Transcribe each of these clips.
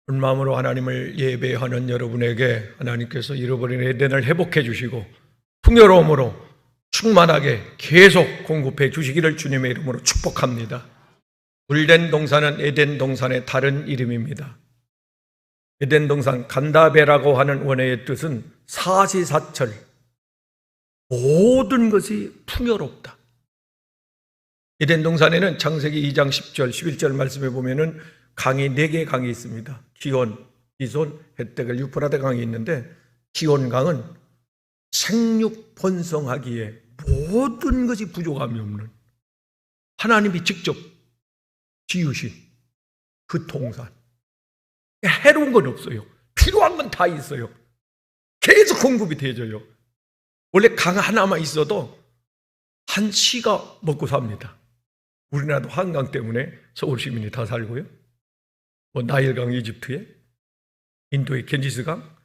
마음으로 하나님을 예배하는 여러분에게 하나님께서 잃어버린 에덴을 회복해 주시고 풍요로움으로 충만하게 계속 공급해 주시기를 주님의 이름으로 축복합니다. 물된 동산은 에덴 동산의 다른 이름입니다. 에덴 동산 간다베라고 하는 원어의 뜻은 사시사철, 모든 것이 풍요롭다. 에덴 동산에는 창세기 2장 10절, 11절 말씀에 보면은 강이 4개의 강이 있습니다. 기온, 기손, 헷데겔, 유프라데 강이 있는데 기온 강은 생육 번성하기에 모든 것이 부족함이 없는 하나님이 직접 지으신 그 동산. 해로운 건 없어요. 필요한 건 다 있어요. 계속 공급이 되어져요. 원래 강 하나만 있어도 한 시가 먹고 삽니다. 우리나라도 한강 때문에 서울 시민이 다 살고요. 나일강 이집트에, 인도의 겐지스강,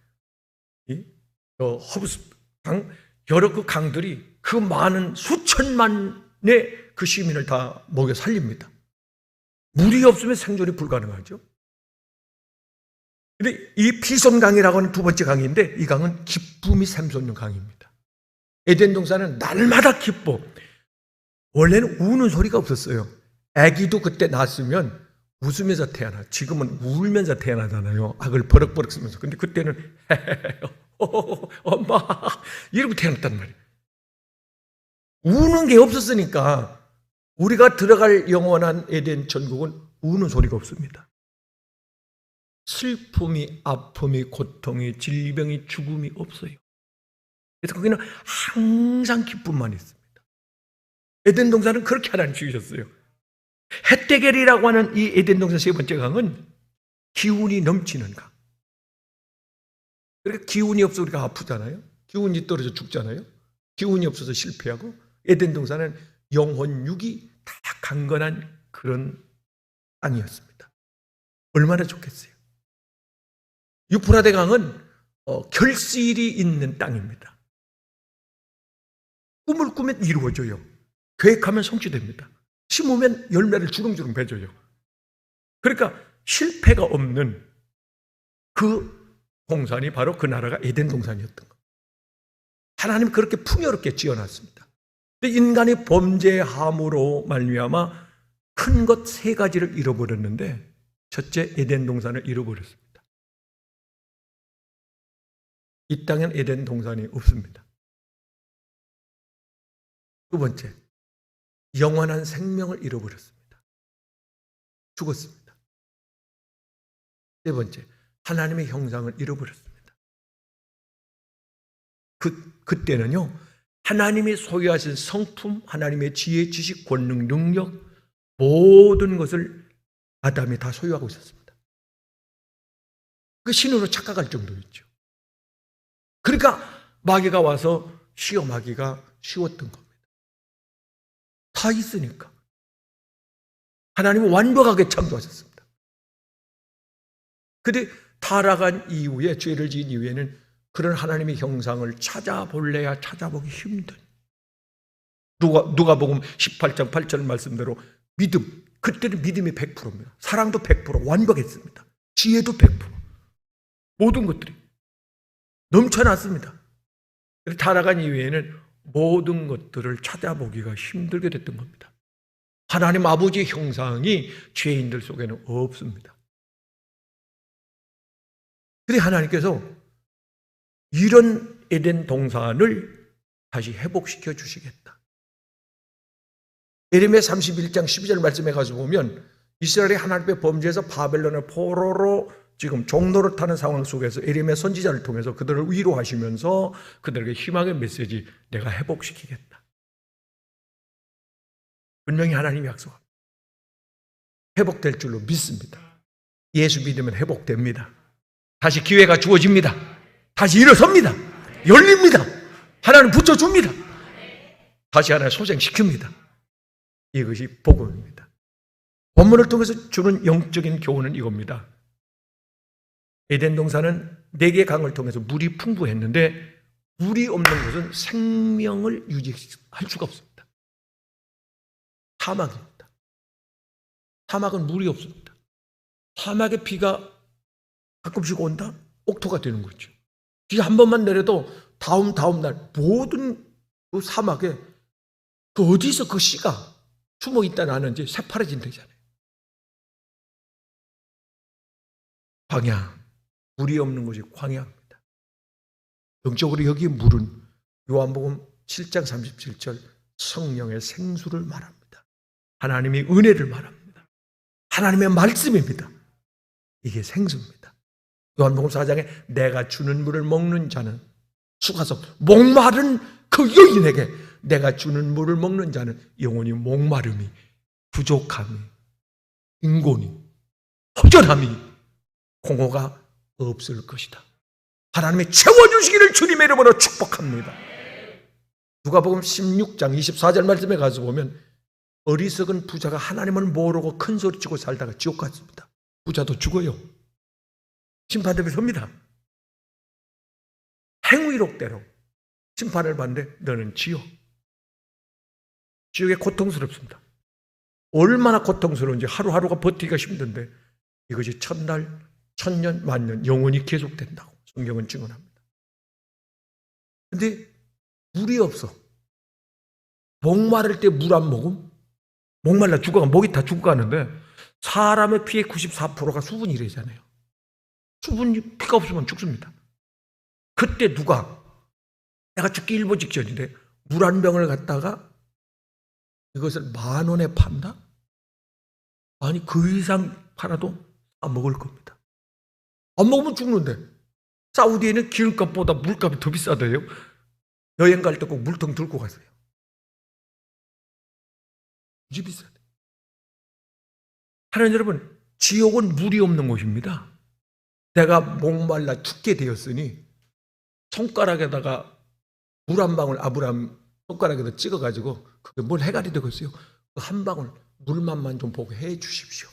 허브스강, 여러 그 강들이 그 많은 수천만의 그 시민을 다 먹여 살립니다. 물이 없으면 생존이 불가능하죠. 근데 이 피손강이라고 하는 두 번째 강인데 이 강은 기쁨이 샘솟는 강입니다. 에덴 동산은 날마다 기뻐. 원래는 우는 소리가 없었어요. 아기도 그때 낳았으면 웃으면서 태어나. 지금은 울면서 태어나잖아요. 악을 버럭버럭 쓰면서. 근데 그때는 엄마 이러고 태어났단 말이에요. 우는 게 없었으니까 우리가 들어갈 영원한 에덴 천국은 우는 소리가 없습니다. 슬픔이, 아픔이, 고통이, 질병이, 죽음이 없어요. 그래서 거기는 항상 기쁨만 있습니다. 에덴 동산은 그렇게 하나님 지으셨어요. 헷데겔이라고 하는 이 에덴 동산 세 번째 강은 기운이 넘치는 강. 그러니까 기운이 없어 우리가 아프잖아요. 기운이 떨어져 죽잖아요. 기운이 없어서 실패하고 에덴 동산은 영혼육이 다 강건한 그런 땅이었습니다. 얼마나 좋겠어요. 유프라데 강은 결실이 있는 땅입니다. 꿈을 꾸면 이루어져요. 계획하면 성취됩니다. 심으면 열매를 주렁주렁 맺어요. 그러니까 실패가 없는 그 동산이 바로 그 나라가 에덴 동산이었던 겁니다. 하나님은 그렇게 풍요롭게 지어놨습니다. 인간의 범죄함으로 말미암아 큰 것 3가지를 잃어버렸는데 첫째, 에덴 동산을 잃어버렸습니다. 이 땅엔 에덴 동산이 없습니다. 두 번째, 영원한 생명을 잃어버렸습니다. 죽었습니다. 세 번째, 하나님의 형상을 잃어버렸습니다. 그때는요, 하나님이 소유하신 성품, 하나님의 지혜, 지식, 권능, 능력, 모든 것을 아담이 다 소유하고 있었습니다. 그 신으로 착각할 정도였죠. 그러니까 마귀가 와서 시험하기가 쉬웠던 겁니다. 다 있으니까. 하나님은 완벽하게 창조하셨습니다. 그런데 타락한 이후에, 죄를 지은 이후에는 그런 하나님의 형상을 찾아볼래야 찾아보기 힘든, 누가복음 18장 8절 말씀대로 믿음, 그때는 믿음이 100%입니다. 사랑도 100%, 완벽했습니다. 지혜도 100%, 모든 것들이 넘쳐났습니다. 타락한 이후에는 모든 것들을 찾아보기가 힘들게 됐던 겁니다. 하나님 아버지의 형상이 죄인들 속에는 없습니다. 그런데 하나님께서 이런 에덴 동산을 다시 회복시켜 주시겠다. 예레미야 31장 12절 말씀에 가서 보면 이스라엘이 하나님의 범죄에서 바벨론의 포로로 지금 종로를 타는 상황 속에서 예레미야 선지자를 통해서 그들을 위로하시면서 그들에게 희망의 메시지, 내가 회복시키겠다. 분명히 하나님이 약속합니다. 회복될 줄로 믿습니다. 예수 믿으면 회복됩니다. 다시 기회가 주어집니다. 다시 일어섭니다. 열립니다. 하나님 붙여줍니다. 다시 하나님 소생시킵니다. 이것이 복음입니다. 본문을 통해서 주는 영적인 교훈은 이겁니다. 에덴 동산은 4개의 강을 통해서 물이 풍부했는데 물이 없는 것은 생명을 유지할 수가 없습니다. 사막입니다. 사막은 물이 없습니다. 사막의 비가 가끔씩 온다? 옥토가 되는 거죠. 비 한 번만 내려도 다음 날 모든 그 사막에 그 어디서 그 씨가 숨어 있다 나는지 새파래진다잖아요. 광야, 물이 없는 곳이 광야입니다. 영적으로 여기 물은 요한복음 7장 37절 성령의 생수를 말합니다. 하나님의 은혜를 말합니다. 하나님의 말씀입니다. 이게 생수입니다. 요한복음 4장에 내가 주는 물을 먹는 자는 수가서 목마른 그 여인에게 내가 주는 물을 먹는 자는 영원히 목마름이 부족함이 빈곤이 허전함이 공허가 없을 것이다. 하나님이 채워주시기를 주님의 이름으로 축복합니다. 누가복음 16장 24절 말씀에 가서 보면 어리석은 부자가 하나님을 모르고 큰 소리치고 살다가 지옥 갔습니다. 부자도 죽어요. 심판대에 섭니다. 행위록대로 심판을 받는데 너는 지옥에 고통스럽습니다. 얼마나 고통스러운지 하루하루가 버티기가 힘든데 이것이 천날, 천년, 만년 영원히 계속된다고 성경은 증언합니다. 근데 물이 없어. 목마를 때 물 안 먹음? 목말라 죽어가 목이 다 죽어가는데 사람의 피의 94%가 수분이래잖아요. 수분이 피가 없으면 죽습니다. 그때 누가 내가 죽기 일보 직전인데 물 한 병을 갖다가 이것을 10,000원에 판다? 아니 그 이상 팔아도 안 먹을 겁니다. 안 먹으면 죽는데 사우디에는 기름값보다 물값이 더 비싸대요. 여행 갈 때 꼭 물통 들고 가세요. 이게 비싸대. 하나님 여러분, 지옥은 물이 없는 곳입니다. 내가 목말라 죽게 되었으니 손가락에다가 물 한 방울 아브라함 손가락에다 찍어가지고 그게 뭘 해갈이 되겠어요? 그 한 방울 물맛만 좀 보고 해 주십시오.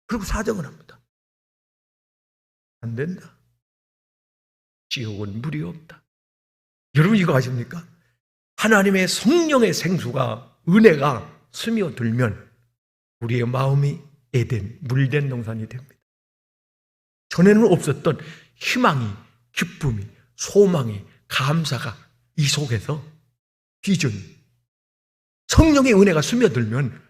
그리고 사정을 합니다. 안 된다. 지옥은 물이 없다. 여러분 이거 아십니까? 하나님의 성령의 생수가 은혜가 스며들면 우리의 마음이 에덴, 물된 동산이 됩니다. 전에는 없었던 희망이, 기쁨이, 소망이, 감사가 이 속에서 비전이 성령의 은혜가 스며들면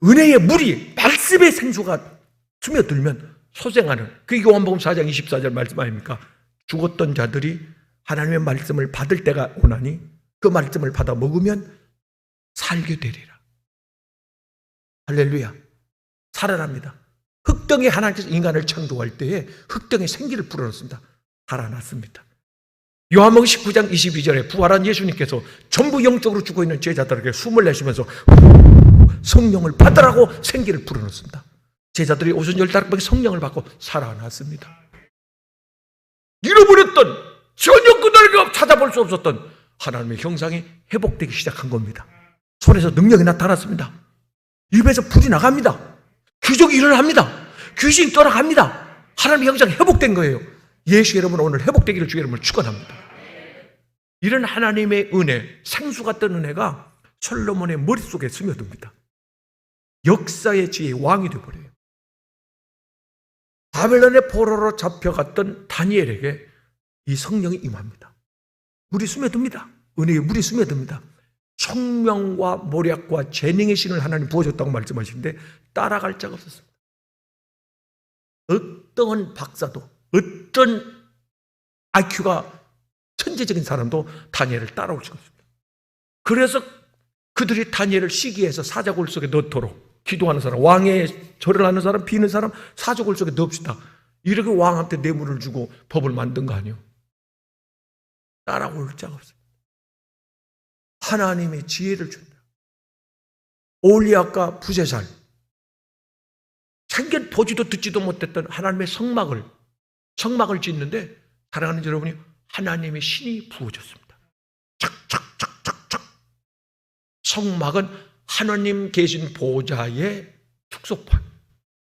은혜의 물이 말씀의 생수가 스며들면 소생하는 그게 요한복음 4장 24절 말씀 아닙니까? 죽었던 자들이 하나님의 말씀을 받을 때가 오나니 그 말씀을 받아 먹으면 살게 되리라. 할렐루야. 살아납니다. 흙덩이 하나님께서 인간을 창조할 때에 흙덩이에 생기를 불어넣습니다. 살아났습니다. 요한복음 19장 22절에 부활한 예수님께서 전부 영적으로 죽어있는 제자들에게 숨을 내쉬면서 성령을 받으라고 생기를 불어넣습니다. 제자들이 오순 15번에 성령을 받고 살아났습니다. 잃어버렸던 전혀 그들에게 찾아볼 수 없었던 하나님의 형상이 회복되기 시작한 겁니다. 손에서 능력이 나타났습니다. 입에서 불이 나갑니다. 기적이 일어납니다. 귀신이 떠나갑니다. 하나님의 형상이 회복된 거예요. 예수 여러분 오늘 회복되기를 주 여러분을 축원합니다. 이런 하나님의 은혜, 생수 같은 은혜가 솔로몬의 머릿속에 스며듭니다. 역사의 지혜의 왕이 되어버려요. 바벨론의 포로로 잡혀갔던 다니엘에게 이 성령이 임합니다. 물이 스며듭니다. 은혜의 물이 스며듭니다. 총명과 모략과 재능의 신을 하나님 부어줬다고 말씀하시는데 따라갈 자가 없었습니다. 어떤 박사도 어떤 IQ가 천재적인 사람도 다니엘을 따라올 수가 없습니다. 그래서 그들이 다니엘을 시기해서 사자굴 속에 넣도록 기도하는 사람, 왕의 절을 하는 사람, 비는 사람 사자굴 속에 넣읍시다. 이렇게 왕한테 뇌물을 주고 법을 만든 거 아니에요. 따라올 자가 없습니다. 하나님의 지혜를 준다. 올리앗과 부세살 생전 보지도 듣지도 못했던 하나님의 성막을 짓는데 사랑하는 여러분이 하나님의 신이 부어졌습니다. 착착착착착. 성막은 하나님 계신 보좌의 축소판,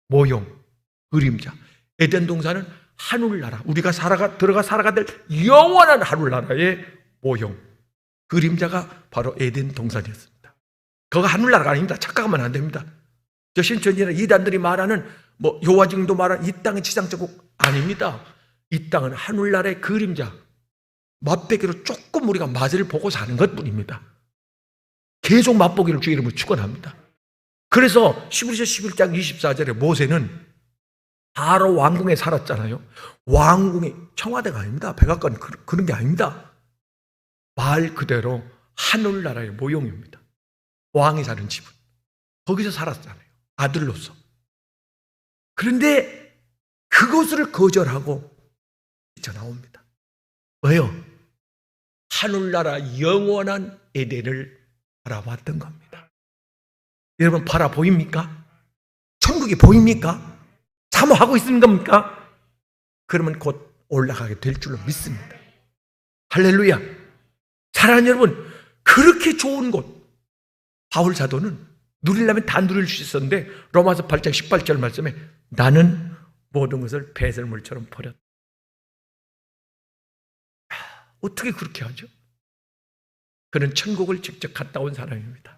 모형, 그림자. 에덴 동산은 하늘나라, 우리가 들어가 살아가 될 영원한 하늘나라의 모형, 그림자가 바로 에덴 동산이었습니다. 그거 하늘나라가 아닙니다. 착각하면 안 됩니다. 저 신천지나 이단들이 말하는 여호와 증인도 말하는 이 땅의 지상천국 아닙니다. 이 땅은 하늘나라의 그림자, 맛보기로 조금 우리가 맛을 보고 사는 것뿐입니다. 계속 맛보기를 주의 이름으로 축원합니다. 그래서 히브리서 11장 24절에 모세는 바로 왕궁에 살았잖아요. 왕궁이 청와대가 아닙니다. 백악관 그런 게 아닙니다. 말 그대로 하늘나라의 모형입니다. 왕이 사는 집은 거기서 살았잖아요. 아들로서. 그런데 그것을 거절하고 뛰쳐나옵니다. 왜요? 하늘나라 영원한 에덴을 바라봤던 겁니다. 여러분 바라 보입니까? 천국이 보입니까? 사모하고 있는 겁니까? 그러면 곧 올라가게 될 줄로 믿습니다. 할렐루야. 사랑하는 여러분, 그렇게 좋은 곳 바울 사도는 누리려면 다 누릴 수 있었는데 로마서 8장 18절 말씀에 나는 모든 것을 배설물처럼 버렸다. 어떻게 그렇게 하죠? 그는 천국을 직접 갔다 온 사람입니다.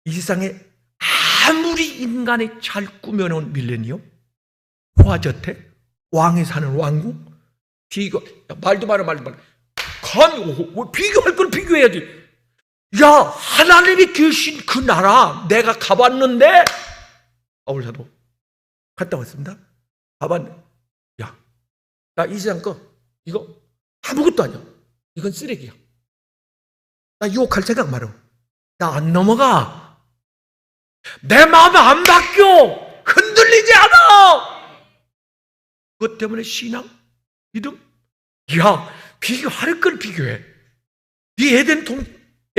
이 세상에 아무리 인간이 잘 꾸며놓은 밀레니엄, 호화저택, 왕이 사는 왕궁, 비교, 말도 마라. 감히 비교할 걸 비교해야지. 야, 하나님이 계신 그 나라 내가 가봤는데, 바울 사도 갔다 왔습니다. 가봤는데, 야, 나 이 세상 거 이거 아무것도 아니야. 이건 쓰레기야. 나 유혹할 생각 말어. 나 안 넘어가. 내 마음이 안 바뀌어. 흔들리지 않아. 그것 때문에 신앙, 믿음, 야, 비교할 걸 비교해. 네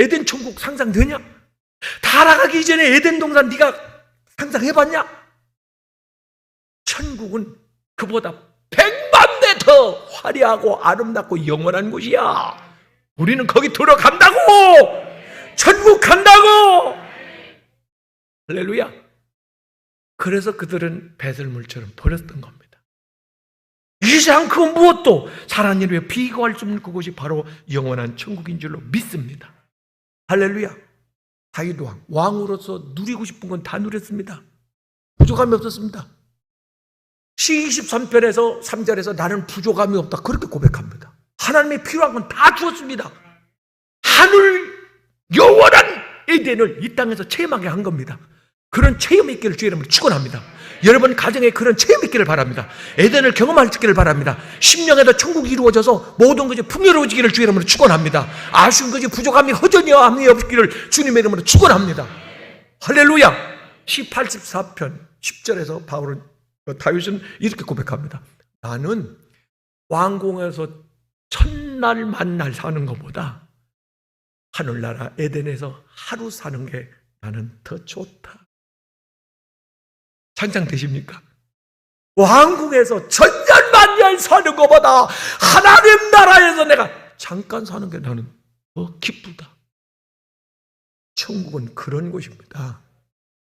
에덴 천국 상상되냐? 타락하기 전에 에덴 동산 네가 상상해봤냐? 천국은 그보다 100만 배 더 화려하고 아름답고 영원한 곳이야. 우리는 거기 들어간다고. 천국 간다고. 할렐루야. 그래서 그들은 배설물처럼 버렸던 겁니다. 이 세상 그 무엇도 사랑하는 일에 비교할 수 없는 그곳이 바로 영원한 천국인 줄로 믿습니다. 할렐루야. 다윗 왕으로서 누리고 싶은 건 다 누렸습니다. 부족함이 없었습니다. 시 23편에서 3절에서 나는 부족함이 없다 그렇게 고백합니다. 하나님의 필요한 건 다 주었습니다. 하늘 영원한 에덴을 이 땅에서 체험하게 한 겁니다. 그런 체험이 있기를 주의 이름으로 축원합니다. 여러분 가정에 그런 체험이 있기를 바랍니다. 에덴을 경험하기를 바랍니다. 심령에도 천국이 이루어져서 모든 것이 풍요로워지기를 주의 이름으로 축원합니다. 아쉬운 것이 부족함이 허전함이 없기를 주님의 이름으로 축원합니다. 할렐루야. 시 84편 10절에서 다윗은 이렇게 고백합니다. 나는 왕궁에서 첫날 만날 사는 것보다 하늘나라 에덴에서 하루 사는 게 나는 더 좋다. 상상되십니까? 왕궁에서 천년만년 사는 것보다 하나님 나라에서 내가 잠깐 사는 게 나는 더 기쁘다. 천국은 그런 곳입니다.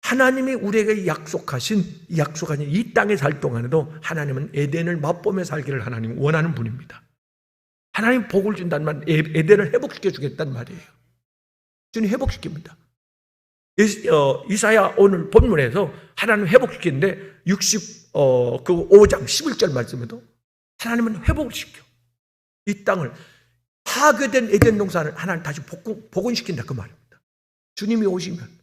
하나님이 우리에게 약속하신 약속하신 이 땅에 살 동안에도 하나님은 에덴을 맛보며 살기를 하나님 원하는 분입니다. 하나님 복을 준다는 말, 에덴을 회복시켜 주겠다는 말이에요. 주님 회복시킵니다. 이사야 오늘 본문에서 하나님 회복시키는데 5장 11절 말씀에도 하나님은 회복을 시켜. 이 땅을 파괴된 에덴 동산을 하나님 다시 복원시킨다 그 말입니다. 주님이 오시면.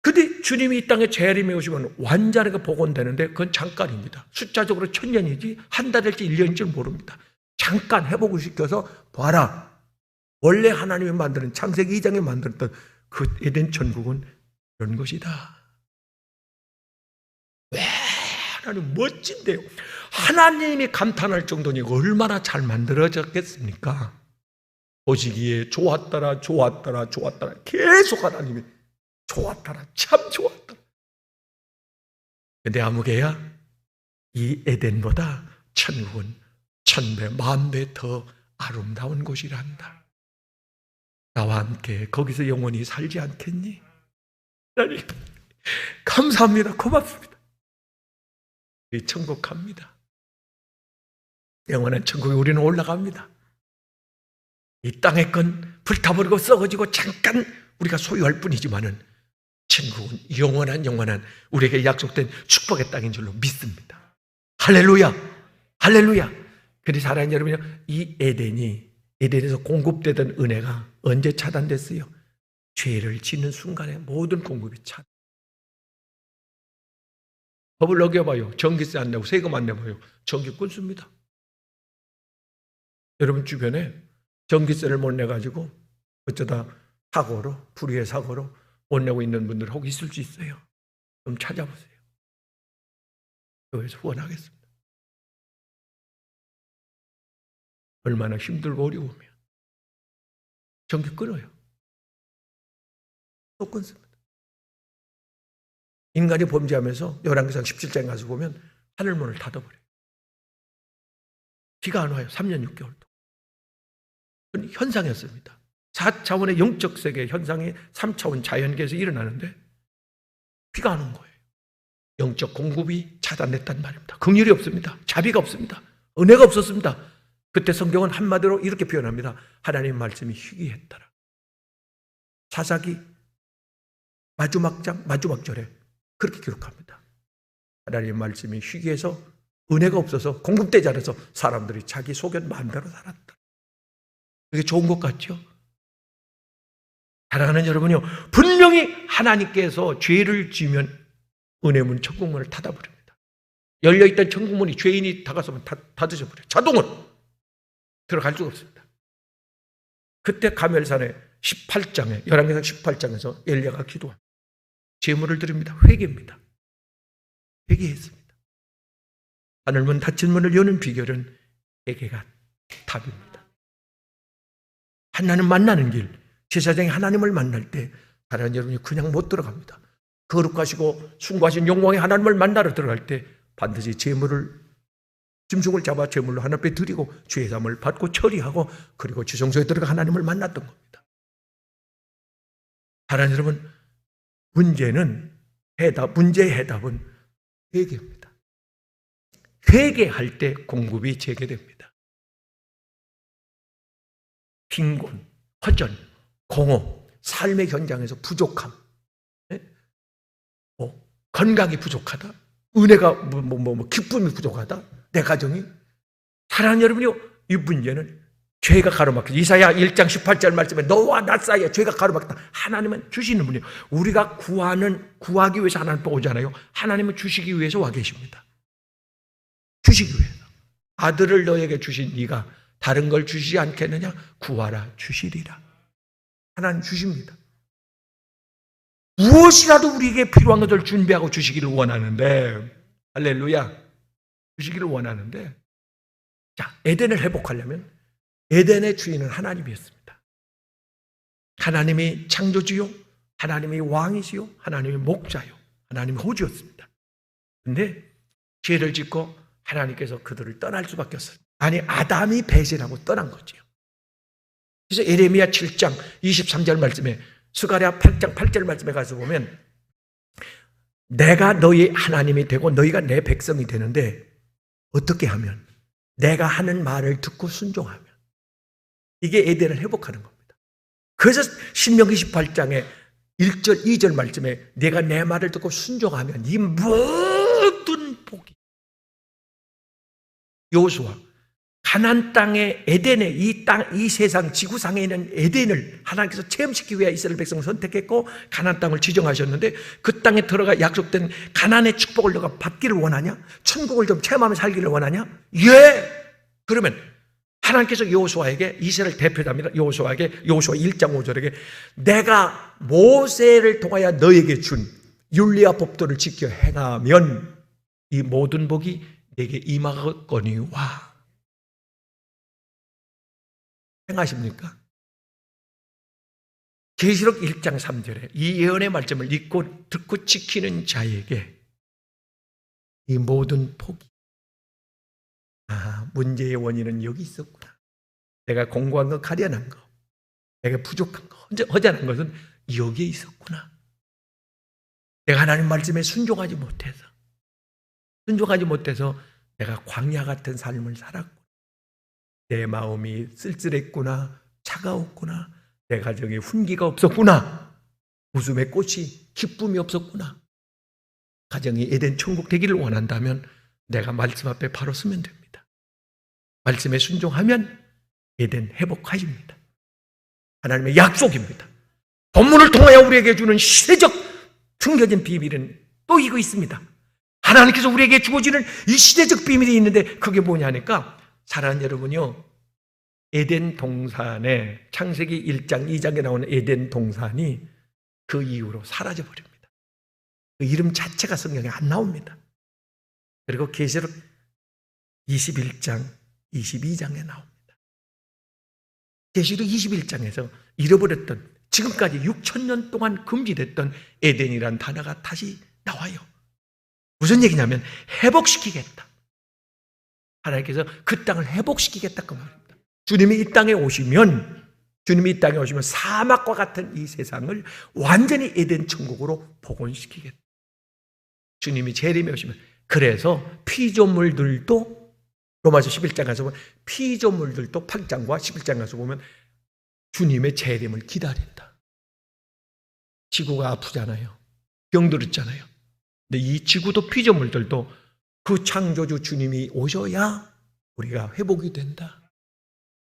근데 주님이 이 땅에 재림에 오시면 완전하게 복원되는데 그건 잠깐입니다. 숫자적으로 1000년이지 한 달 될지 1년일 줄 모릅니다. 잠깐 회복을 시켜서 봐라. 원래 하나님이 만드는 창세기 2장에 만들었던 그 에덴 천국은 이런 것이다. 왜 하나님 멋진데요. 하나님이 감탄할 정도니 얼마나 잘 만들어졌겠습니까? 보시기에 좋았더라 계속 하나님이 좋았더라 참 좋았더라. 근데 아무개야 이 에덴보다 천국은 1000배, 10,000배 더 아름다운 곳이란다. 나와 함께 거기서 영원히 살지 않겠니? 하나님 감사합니다. 고맙습니다. 우리 천국 갑니다. 영원한 천국에 우리는 올라갑니다. 이 땅의 건 불타버리고 썩어지고 잠깐 우리가 소유할 뿐이지만은 천국은 영원한 우리에게 약속된 축복의 땅인 줄로 믿습니다. 할렐루야, 할렐루야. 그래서 사랑하는 여러분요, 이 에덴에서 공급되던 은혜가 언제 차단됐어요? 죄를 짓는 순간에 모든 공급이 차단. 법을 어겨봐요. 전기세 안 내고 세금 안 내봐요. 전기 끊습니다. 여러분 주변에 전기세를 못 내가지고 어쩌다 사고로, 불의의 사고로 못 내고 있는 분들 혹 있을 수 있어요. 좀 찾아보세요. 교회에서 후원하겠습니다. 얼마나 힘들고 어려우면 전기 끊어요. 또 끊습니다. 인간이 범죄하면서 열왕기상 17장에 가서 보면 하늘문을 닫아버려요. 비가 안 와요. 3년 6개월 동안. 현상이었습니다. 4차원의 영적 세계 현상이 3차원 자연계에서 일어나는데 비가 안 온 거예요. 영적 공급이 차단됐단 말입니다. 긍휼이 없습니다. 자비가 없습니다. 은혜가 없었습니다. 그때 성경은 한마디로 이렇게 표현합니다. 하나님의 말씀이 희귀했더라. 사사기 마지막 절에 그렇게 기록합니다. 하나님의 말씀이 희귀해서 은혜가 없어서 공급되지 않아서 사람들이 자기 소견 마음대로 살았다. 그게 좋은 것 같죠? 사랑하는 여러분요, 분명히 하나님께서 죄를 지으면 은혜문 천국문을 닫아버립니다. 열려있던 천국문이 죄인이 다가서면 닫으셔버려요. 자동으로 들어갈 수가 없습니다. 그때 가멜산의 18장에 열왕기상 18장에서 엘리야가 기도합니다. 제물을 드립니다. 회개입니다. 회개했습니다. 하늘문 닫힌 문을 여는 비결은 회개가 답입니다. 하나님 만나는 길, 제사장이 하나님을 만날 때 다른 여러분이 그냥 못 들어갑니다. 거룩하시고 숭고하신 영광의 하나님을 만나러 들어갈 때 반드시 제물을 짐승을 잡아 제물로 하나님 앞에 드리고 죄의 사함을 받고 처리하고 그리고 지성소에 들어가 하나님을 만났던 겁니다. 사랑하는 여러분, 문제의 해답은 회개입니다. 회개할 때 공급이 재개됩니다. 빈곤, 허전, 공허, 삶의 현장에서 부족함, 건강이 부족하다, 은혜가 기쁨이 부족하다, 내 가정이. 사랑하는 여러분이요, 이 문제는 죄가 가로막혀. 이사야 1장 18절 말씀에 너와 나 사이에 죄가 가로막다. 하나님은 주시는 분이에요. 우리가 구하기 위해서 하나님 앞에 오잖아요. 하나님은 주시기 위해서 와 계십니다. 주시기 위해서. 아들을 너에게 주신 네가 다른 걸 주시지 않겠느냐? 구하라 주시리라. 하나님 주십니다. 무엇이라도 우리에게 필요한 것을 준비하고 주시기를 원하는데, 할렐루야, 주시기를 원하는데, 자, 에덴을 회복하려면 에덴의 주인은 하나님이었습니다. 하나님이 창조주요, 하나님이 왕이시요, 하나님이 목자요, 하나님이 호주였습니다. 그런데 죄를 짓고 하나님께서 그들을 떠날 수밖에 없어요. 아니, 아담이 배신하고 떠난 거죠. 그래서 예레미야 7장 23절 말씀에, 스가랴 8장 8절 말씀에 가서 보면 내가 너희 하나님이 되고 너희가 내 백성이 되는데 어떻게 하면? 내가 하는 말을 듣고 순종하면. 이게 에덴을 회복하는 겁니다. 그래서 신명기 18장에 1절 2절 말씀에 내가 내 말을 듣고 순종하면 이 모든 복이, 여호수아 가나안 땅의 에덴에, 이 세상 지구상에 있는 에덴을 하나님께서 체험시키기 위해 이스라엘 백성을 선택했고 가나안 땅을 지정하셨는데 그 땅에 들어가 약속된 가나안의 축복을 너가 받기를 원하냐? 천국을 좀 체험하며 살기를 원하냐? 예! 그러면 하나님께서 여호수아에게, 이스라엘 대표자입니다. 여호수아에게, 여호수아 1장 5절에게 내가 모세를 통하여 너에게 준 율리와 법도를 지켜 행하면 이 모든 복이 내게 임하거니와. 행하십니까? 계시록 1장 3절에 이 예언의 말씀을 읽고 듣고 지키는 자에게 이 모든 복이, 문제의 원인은 여기 있었구나. 내가 공고한 거, 가련한 거, 내가 부족한 거, 허전한 것은 여기에 있었구나. 내가 하나님 말씀에 순종하지 못해서 내가 광야 같은 삶을 살았구나. 내 마음이 쓸쓸했구나, 차가웠구나, 내 가정에 훈기가 없었구나, 웃음의 꽃이, 기쁨이 없었구나. 가정이 에덴 천국 되기를 원한다면 내가 말씀 앞에 바로 서면 됩니다. 말씀에 순종하면 에덴 회복하십니다. 하나님의 약속입니다. 본문을 통하여 우리에게 주는 시대적 숨겨진 비밀은 또 이거 있습니다. 하나님께서 우리에게 주어지는 이 시대적 비밀이 있는데 그게 뭐냐 하니까, 사랑하는 여러분요, 에덴 동산에 창세기 1장 2장에 나오는 에덴 동산이 그 이후로 사라져버립니다. 그 이름 자체가 성경에 안 나옵니다. 그리고 계시록 21장 22장에 나옵니다. 계시록 21장에서 잃어버렸던, 지금까지 6,000년 동안 금지됐던 에덴이란 단어가 다시 나와요. 무슨 얘기냐면 회복시키겠다. 하나님께서 그 땅을 회복시키겠다 그 말입니다. 주님이 이 땅에 오시면 사막과 같은 이 세상을 완전히 에덴 천국으로 복원시키겠다. 주님이 재림에 오시면, 그래서 피조물들도, 로마서 11장 가서 보면 피조물들도 8장과 11장 가서 보면 주님의 재림을 기다린다. 지구가 아프잖아요. 병들었잖아요. 근데 이 지구도 피조물들도 그 창조주 주님이 오셔야 우리가 회복이 된다.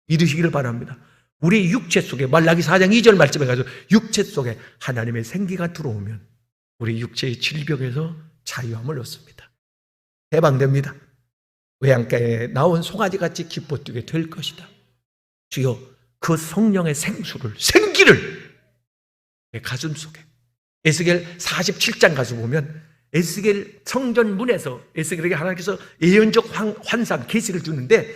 믿으시기를 바랍니다. 우리 육체 속에, 말라기 4장 2절 말씀에 가서 육체 속에 하나님의 생기가 들어오면 우리 육체의 질병에서 자유함을 얻습니다. 해방됩니다. 외양가에 나온 송아지같이 기뻐 뛰게 될 것이다. 주여, 그 성령의 생기를 내 가슴 속에, 에스겔 47장 가서 보면 에스겔 성전 문에서 에스겔에게 하나님께서 예언적 환상, 계시를 주는데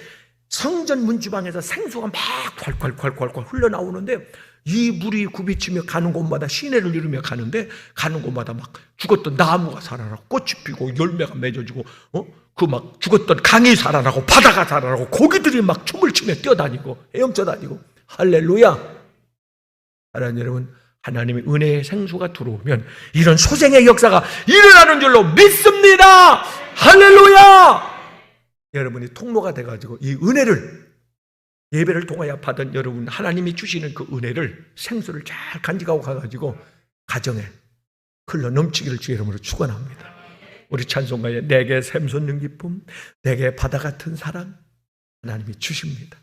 성전 문주방에서 생수가 막 콸콸콸콸 흘러나오는데 이 물이 굽이치며 가는 곳마다 시내를 이루며 가는데 가는 곳마다 막 죽었던 나무가 살아나고 꽃이 피고 열매가 맺어지고 그 막 죽었던 강이 살아나고 바다가 살아나고 고기들이 막 춤을 추며 뛰어다니고 헤엄쳐 다니고 할렐루야. 하나님 여러분, 하나님의 은혜의 생수가 들어오면 이런 소생의 역사가 일어나는 줄로 믿습니다. 할렐루야. 여러분이 통로가 돼가지고 이 은혜를, 예배를 통하여 받은 여러분, 하나님이 주시는 그 은혜를, 생수를 잘 간직하고 가가지고 가정에 흘러 넘치기를 주의 이름으로 축원합니다. 우리 찬송가에 내게 샘솟는 기쁨, 내게 바다 같은 사랑 하나님이 주십니다.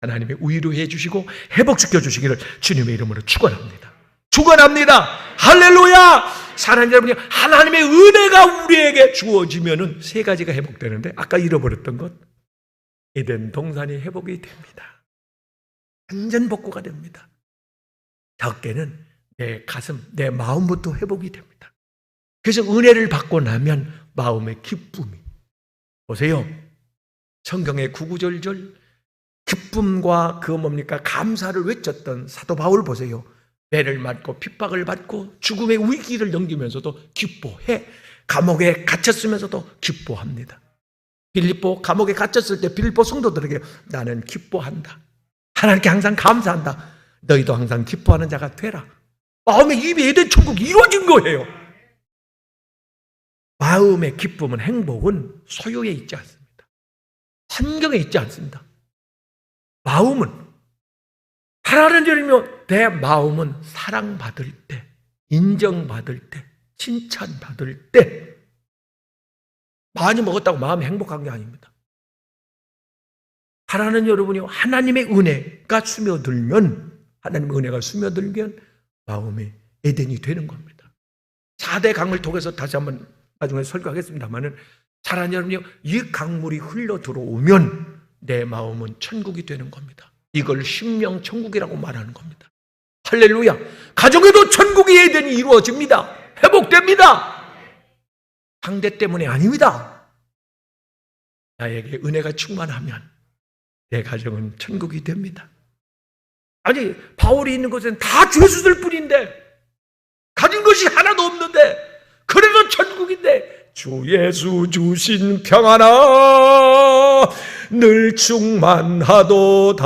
하나님이 위로해 주시고 회복시켜 주시기를 주님의 이름으로 축원합니다. 축원합니다. 할렐루야. 사랑하는 여러분이, 하나님의 은혜가 우리에게 주어지면은 세 가지가 회복되는데, 아까 잃어버렸던 것, 에덴 동산이 회복이 됩니다. 완전 복구가 됩니다. 적게는 내 가슴, 내 마음부터 회복이 됩니다. 그래서 은혜를 받고 나면 마음의 기쁨이, 보세요, 성경의 구구절절 기쁨과 그 뭡니까, 감사를 외쳤던 사도 바울 보세요. 매를 맞고 핍박을 받고 죽음의 위기를 넘기면서도 기뻐해. 감옥에 갇혔으면서도 기뻐합니다. 빌립보 감옥에 갇혔을 때 빌립보 성도들에게 나는 기뻐한다. 하나님께 항상 감사한다. 너희도 항상 기뻐하는 자가 되라. 마음의 입이 에덴 천국이 이루어진 거예요. 마음의 기쁨은, 행복은 소유에 있지 않습니다. 환경에 있지 않습니다. 마음은, 하나님 여러분이면 내 마음은 사랑받을 때, 인정받을 때, 칭찬받을 때, 많이 먹었다고 마음이 행복한 게 아닙니다. 하나님 여러분이 하나님의 은혜가 스며들면, 하나님의 은혜가 스며들면 마음이 에덴이 되는 겁니다. 4대 강을 통해서 다시 한번 나중에 설교하겠습니다만은, 사랑하는 여러분이 이 강물이 흘러 들어오면 내 마음은 천국이 되는 겁니다. 이걸 심령 천국이라고 말하는 겁니다. 할렐루야. 가정에도 천국의 에덴이 이루어집니다. 회복됩니다. 상대 때문에 아닙니다. 나에게 은혜가 충만하면 내 가정은 천국이 됩니다. 아니, 바울이 있는 곳에는 다 죄수들 뿐인데, 가진 것이 하나도 없는데, 그래도 천국인데, 주 예수 주신 평안아 늘 충만하도다.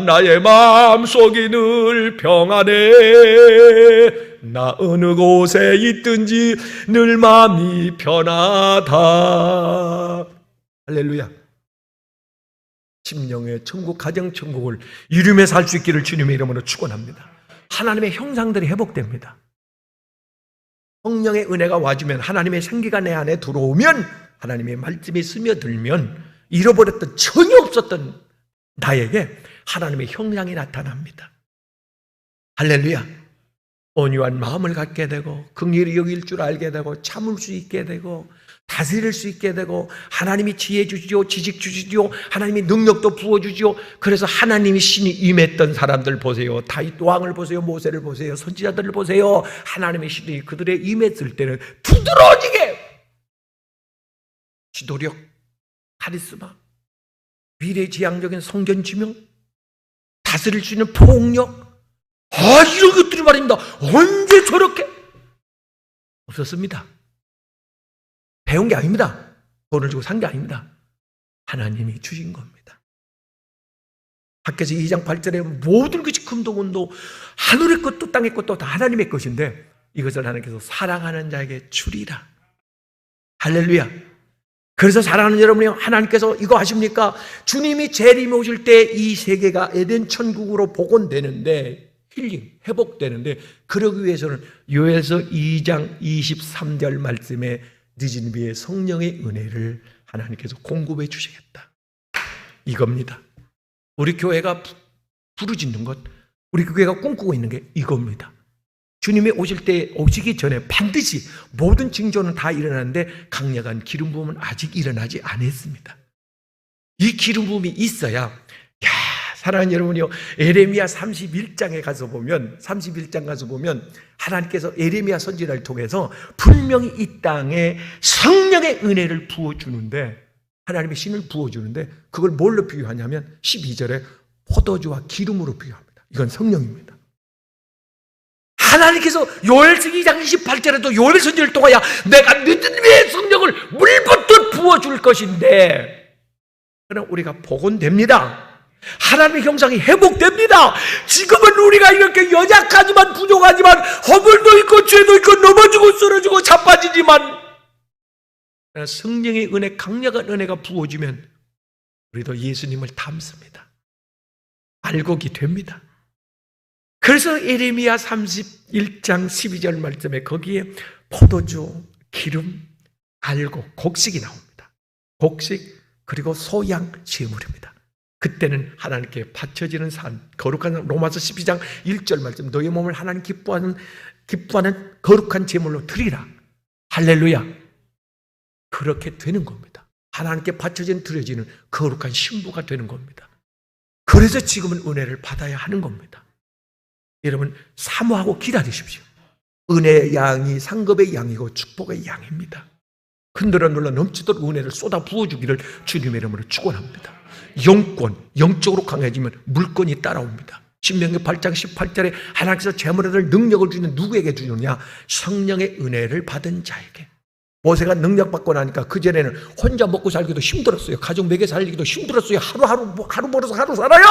나의 마음속이 늘 평안해. 나 어느 곳에 있든지 늘 마음이 편하다. 할렐루야. 심령의 천국, 가정 천국을 이루며 살 수 있기를 주님의 이름으로 축원합니다. 하나님의 형상들이 회복됩니다. 성령의 은혜가 와주면, 하나님의 생기가 내 안에 들어오면 하나님의 말씀이 스며들면 잃어버렸던, 전혀 없었던 나에게 하나님의 형상이 나타납니다. 할렐루야. 온유한 마음을 갖게 되고 긍휼히 여길 줄 알게 되고 참을 수 있게 되고 다스릴 수 있게 되고 하나님이 지혜 주시오, 지식 주시오, 하나님이 능력도 부어주시오. 그래서 하나님이 신이 임했던 사람들 보세요. 다윗 왕을 보세요, 모세를 보세요, 선지자들을 보세요. 하나님의 신이 그들의 임했을 때는 두드러지게 지도력, 카리스마, 미래지향적인 성전 지명, 다스릴 수 있는 폭력, 이런 것들이 말입니다. 언제 저렇게? 없었습니다. 배운 게 아닙니다. 돈을 주고 산 게 아닙니다. 하나님이 주신 겁니다. 밖에서 2장 8절에 모든 것이 금도 은도 하늘의 것도 땅의 것도 다 하나님의 것인데 이것을 하나님께서 사랑하는 자에게 주리라. 할렐루야. 그래서 사랑하는 여러분이 하나님께서 이거 아십니까? 주님이 재림에 오실 때 이 세계가 에덴 천국으로 복원되는데 힐링, 회복되는데 그러기 위해서는 요엘서 2장 23절 말씀에 늦은 비에 성령의 은혜를 하나님께서 공급해 주시겠다. 이겁니다. 우리 교회가 부르짖는 것, 우리 교회가 꿈꾸고 있는 게 이겁니다. 주님이 오실 때 오시기 전에 반드시 모든 징조는 다 일어나는데 강력한 기름 부음은 아직 일어나지 않았습니다. 이 기름 부음이 있어야 사랑하는 여러분이요, 에레미야 31장에 가서 보면 31장 가서 보면 하나님께서 에레미야 선지자를 통해서 분명히 이 땅에 성령의 은혜를 부어주는데 하나님의 신을 부어주는데 그걸 뭘로 비유하냐면 12절에 포도주와 기름으로 비유합니다. 이건 성령입니다. 하나님께서 요엘서 2장 28절에도 요엘 선지를 통하여 내가 느드미의 성령을 물붓듯 부어줄 것인데 그럼 우리가 복원됩니다. 하나님의 형상이 회복됩니다. 지금은 우리가 이렇게 연약하지만 부족하지만 허물도 있고 죄도 있고 넘어지고 쓰러지고 자빠지지만 성령의 은혜, 강력한 은혜가 부어지면 우리도 예수님을 닮습니다. 알곡이 됩니다. 그래서 예레미야 31장 12절 말씀에 거기에 포도주, 기름, 알곡, 곡식이 나옵니다. 곡식 그리고 소양 제물입니다. 그때는 하나님께 바쳐지는 산, 거룩한 로마서 12장 1절 말씀, 너의 몸을 하나님 기뻐하는 거룩한 제물로 드리라. 할렐루야. 그렇게 되는 겁니다. 하나님께 바쳐진 드려지는 거룩한 신부가 되는 겁니다. 그래서 지금은 은혜를 받아야 하는 겁니다. 여러분 사모하고 기다리십시오. 은혜의 양이 상급의 양이고 축복의 양입니다. 흔들어 눌러 넘치도록 은혜를 쏟아 부어주기를 주님의 이름으로 축원합니다. 영권, 영적으로 강해지면 물권이 따라옵니다. 신명기 8장 18절에 하나님께서 재물을 능력을 주는 누구에게 주느냐? 성령의 은혜를 받은 자에게. 모세가 능력받고 나니까 그전에는 혼자 먹고 살기도 힘들었어요. 가족 먹여 살리기도 힘들었어요. 하루 벌어서 하루 살아요.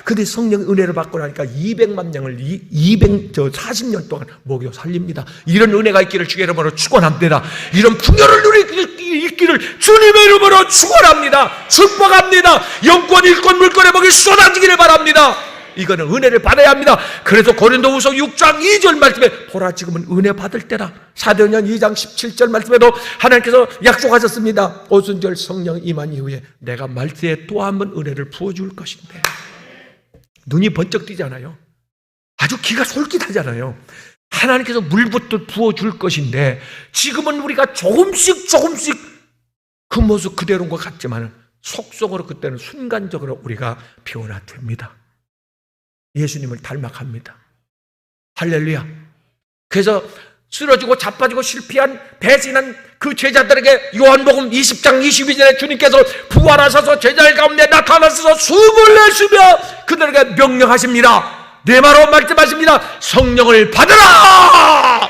근데 성령의 은혜를 받고 나니까 200만 명을 40년 동안 먹여 살립니다. 이런 은혜가 있기를 주의 이름으로 축원합니다. 이런 풍요를 누리기 있기를 주님의 이름으로 축원합니다. 축복합니다. 영권, 일권, 물권의 복이 쏟아지기를 바랍니다. 이거는 은혜를 받아야 합니다. 그래서 고린도후서 6장 2절 말씀에 보라 지금은 은혜 받을 때라. 사도행전 2장 17절 말씀에도 하나님께서 약속하셨습니다. 오순절 성령 임한 이후에 내가 말세에 또 한 번 은혜를 부어줄 것인데. 눈이 번쩍 뜨잖아요. 아주 기가 솔깃하잖아요. 하나님께서 물붓듯 부어줄 것인데 지금은 우리가 조금씩 그 모습 그대로인 것 같지만 속속으로 그때는 순간적으로 우리가 변화됩니다. 예수님을 닮아갑니다. 할렐루야. 그래서 쓰러지고 자빠지고 실패한 배신한 그 제자들에게 요한복음 20장 22절에 주님께서 부활하셔서 제자들 가운데 나타나셔서 숨을 내쉬며 그들에게 명령하십니다. 네 말로 말씀하십니다. 성령을 받으라.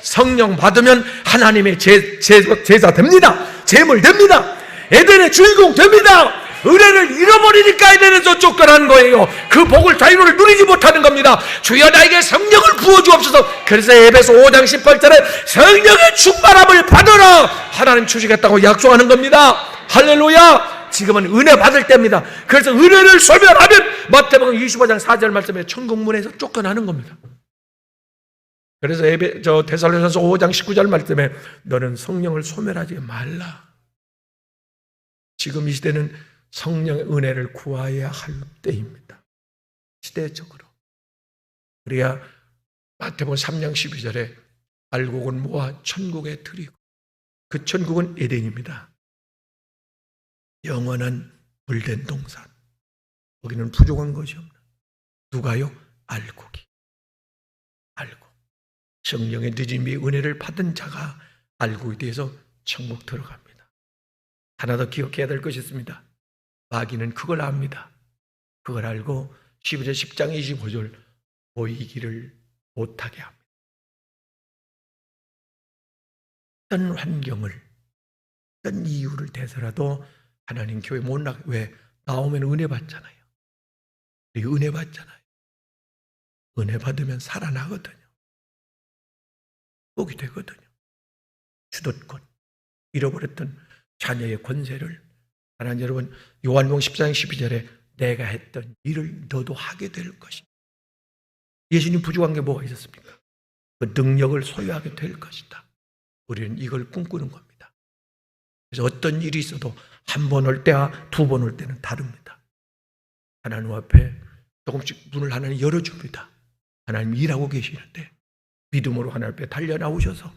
성령 받으면 하나님의 제자 됩니다. 제물 됩니다. 에덴의 주인공 됩니다. 은혜를 잃어버리니까 에덴에서 쫓겨나는 거예요. 그 복을 자유를 누리지 못하는 겁니다. 주여 나에게 성령을 부어주옵소서. 그래서 에베소 5장 18절에 성령의 충만함을 받으라 하나님 주시겠다고 약속하는 겁니다. 할렐루야. 지금은 은혜 받을 때입니다. 그래서 은혜를 소멸하면 마태복음 25장 4절 말씀에 천국문에서 쫓겨나는 겁니다. 그래서 데살로니가서 5장 19절 말씀에 너는 성령을 소멸하지 말라. 지금 이 시대는 성령의 은혜를 구해야 할 때입니다. 시대적으로. 그래야 마태복음 3장 12절에 알곡은 모아 천국에 드리고, 그 천국은 에덴입니다. 영원한 물된 동산. 거기는 부족한 것이 없는. 누가요? 알곡이. 알곡. 성령의 늦음이 은혜를 받은 자가 알곡에 대해서 천국 들어갑니다. 하나 더 기억해야 될 것이 있습니다. 마귀는 그걸 압니다. 그걸 알고 11절 10장 25절 보이기를 못하게 합니다. 어떤 환경을, 어떤 이유를 대서라도 하나님 교회 못 나가. 왜? 나오면 은혜 받잖아요. 은혜 받잖아요. 은혜 받으면 살아나거든요. 복이 되거든요. 주도권, 잃어버렸던 자녀의 권세를 하나님, 여러분, 요한복음 14장 12절에 내가 했던 일을 너도 하게 될 것이다. 예수님 부족한 게 뭐가 있었습니까? 그 능력을 소유하게 될 것이다. 우리는 이걸 꿈꾸는 겁니다. 그래서 어떤 일이 있어도 한 번 올 때와 두 번 올 때는 다릅니다. 하나님 앞에 조금씩 문을 하나님 열어줍니다. 하나님 일하고 계시는데 믿음으로 하나님 앞에 달려나오셔서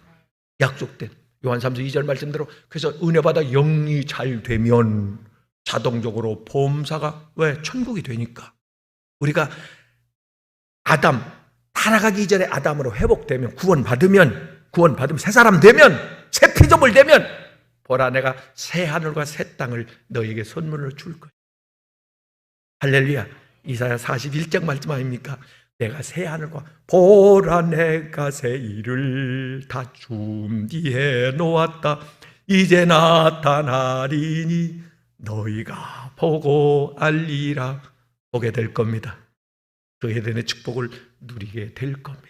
약속된 요한 3서 2절 말씀대로, 그래서 은혜 받아 영이 잘 되면 자동적으로 보험사가 왜? 천국이 되니까. 우리가 아담 타락하기 이전에 아담으로 회복되면, 구원받으면 새 사람 되면, 새 피조물 되면, 보라 내가 새 하늘과 새 땅을 너에게 선물로 줄 거야. 할렐루야. 이사야 41장 말씀 아닙니까? 내가 새 하늘과, 보라 내가 새 일을 다 준비해 놓았다. 이제 나타나리니 너희가 보고 알리라. 보게 될 겁니다. 그 에덴의 축복을 누리게 될 겁니다.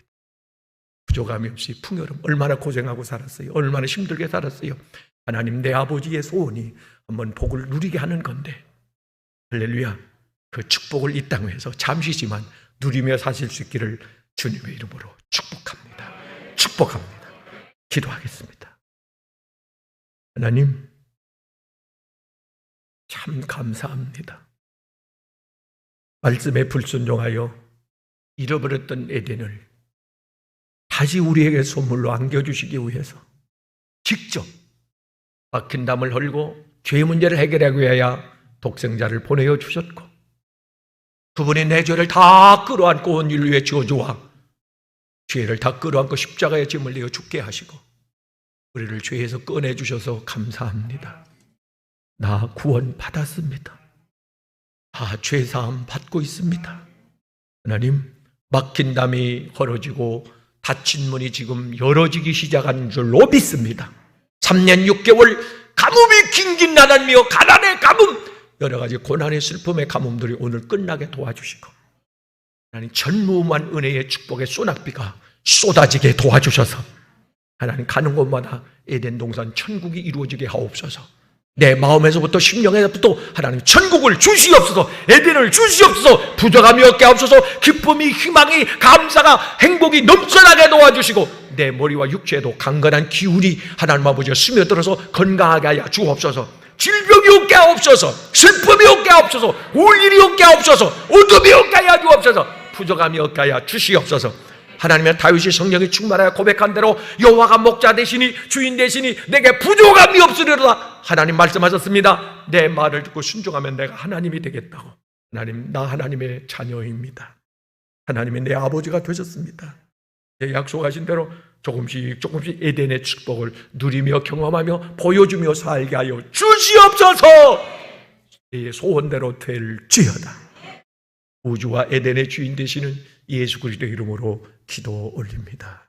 부족함이 없이 풍요로움. 얼마나 고생하고 살았어요. 얼마나 힘들게 살았어요. 하나님, 내 아버지의 소원이 한번 복을 누리게 하는 건데, 할렐루야, 그 축복을 이 땅에서 잠시지만 누리며 사실 수 있기를 주님의 이름으로 축복합니다. 축복합니다. 기도하겠습니다. 하나님, 참 감사합니다. 말씀에 불순종하여 잃어버렸던 에덴을 다시 우리에게 선물로 안겨주시기 위해서 직접 막힌 담을 헐고 죄의 문제를 해결하기 위하여 독생자를 보내어 주셨고, 그분이 내 죄를 다 끌어안고 온 인류의 저주와 죄를 다 끌어안고 십자가에 짐을 내어 죽게 하시고 우리를 죄에서 꺼내주셔서 감사합니다. 나 구원 받았습니다. 다 죄사함 받고 있습니다. 하나님, 막힌 담이 헐어지고 닫힌 문이 지금 열어지기 시작한 줄로 믿습니다. 3년 6개월 가뭄이 긴긴 나날며 가난의 가뭄, 여러 가지 고난의 슬픔의 가뭄들이 오늘 끝나게 도와주시고, 하나님 전무후무한 은혜의 축복의 소낙비가 쏟아지게 도와주셔서 하나님 가는 곳마다 에덴 동산 천국이 이루어지게 하옵소서. 내 마음에서부터 심령에서부터 하나님 천국을 주시옵소서. 에덴을 주시옵소서. 부족함이 없게 하옵소서. 기쁨이, 희망이, 감사가, 행복이 넘쳐나게 도와주시고 내 머리와 육체에도 강건한 기운이 하나님 아버지가 스며들어서 건강하게 하여 주옵소서. 질병이 없게 하옵소서. 슬픔이 없게 하옵소서. 울 일이 없게 하옵소서. 어둠이 없게 하여 주옵소서. 부족함이 없게 하여 주시옵소서. 하나님의 다윗이 성령이 충만하여 고백한 대로 여호와가 목자 되시니 주인 되시니 내게 부족함이 없으리로다. 하나님 말씀하셨습니다. 내 말을 듣고 순종하면 내가 하나님이 되겠다고. 하나님, 나 하나님의 자녀입니다. 하나님이 내 아버지가 되셨습니다. 내 약속하신 대로 조금씩 에덴의 축복을 누리며 경험하며 보여주며 살게 하여 주시옵소서. 내 소원대로 될지어다. 우주와 에덴의 주인 되시는 예수 그리스도의 이름으로 기도 올립니다.